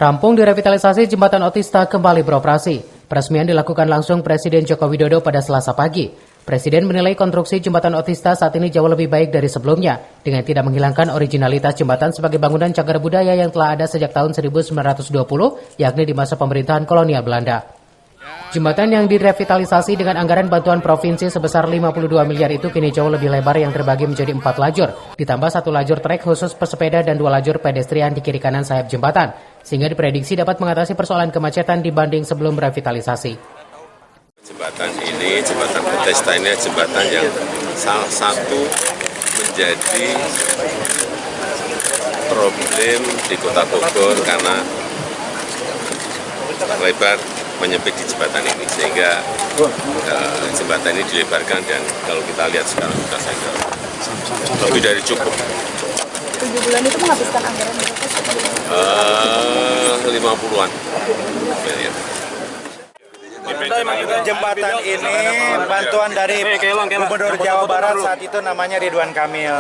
Rampung direvitalisasi jembatan Otista kembali beroperasi. Peresmian dilakukan langsung Presiden Joko Widodo pada Selasa pagi. Presiden menilai konstruksi jembatan Otista saat ini jauh lebih baik dari sebelumnya, dengan tidak menghilangkan originalitas jembatan sebagai bangunan cagar budaya yang telah ada sejak tahun 1920, yakni di masa pemerintahan kolonial Belanda. Jembatan yang direvitalisasi dengan anggaran bantuan provinsi sebesar 52 miliar itu kini jauh lebih lebar yang terbagi menjadi 4 lajur, ditambah 1 lajur trek khusus pesepeda dan 2 lajur pedestrian di kiri kanan sayap jembatan, sehingga diprediksi dapat mengatasi persoalan kemacetan dibanding sebelum revitalisasi. Jembatan ini, jembatan Otista ini jembatan yang salah satu menjadi problem di Kota Bogor karena lebar menyempit di jembatan ini, sehingga jembatan ini dilebarkan dan kalau kita lihat sekarang sudah saya lebih dari cukup. 7 bulan itu menghabiskan anggaran berapa? 50-an miliar. Jembatan ini bantuan dari Gubernur Jawa Barat saat itu namanya Ridwan Kamil.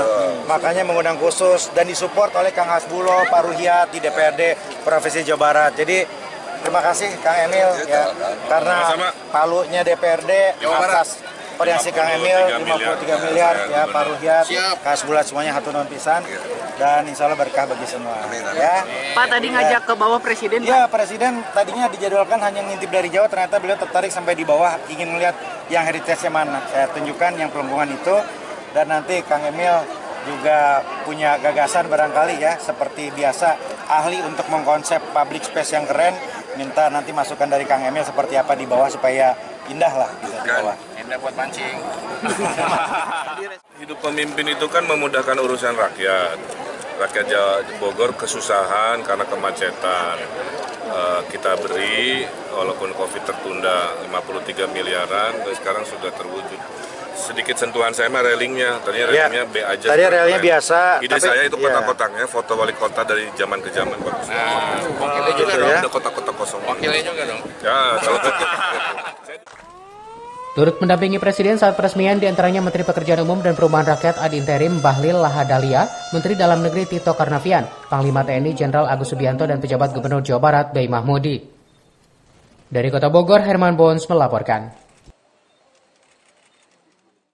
Makanya mengundang khusus dan disupport oleh Kang Hasbulo, Pak Ruhiat di DPRD Provinsi Jawa Barat. Jadi terima kasih Kang Emil ya, karena palunya DPRD atas koordinasi Kang Emil 53 miliar ya, Pak Ruhiat, Kang Hasbulo semuanya hatur nuhun pisan dan insya Allah berkah bagi semua ya. Pak tadi ngajak ke bawah Presiden. Ya, Presiden tadinya dijadwalkan hanya ngintip dari Jawa, ternyata beliau tertarik sampai di bawah, ingin melihat yang heritage-nya mana. Saya tunjukkan yang pelengkungan itu, dan nanti Kang Emil juga punya gagasan barangkali ya, seperti biasa ahli untuk mengkonsep public space yang keren, minta nanti masukan dari Kang Emil seperti apa di bawah supaya indah lah gitu di bawah. Indah buat mancing. Hidup pemimpin itu kan memudahkan urusan rakyat. Rakyat Bogor kesusahan karena kemacetan. Kita beri, walaupun COVID tertunda 53 miliaran, dan sekarang sudah terwujud. Sedikit sentuhan saya mah railingnya, tadinya railingnya B aja. Tadi railnya biasa. Ide saya itu kotak-kotaknya, foto wali kota dari zaman ke zaman bagus. Wakilnya juga dong. Ada kotak-kotak kosong. Wakilnya juga dong. Ya, kalau Turut mendampingi Presiden saat peresmian diantaranya Menteri Pekerjaan Umum dan Perumahan Rakyat ad interim Bahlil Lahadalia, Menteri Dalam Negeri Tito Karnavian, Panglima TNI Jenderal Agus Subianto dan Pejabat Gubernur Jawa Barat Bey Mahmudi. Dari Kota Bogor, Herman Bons melaporkan.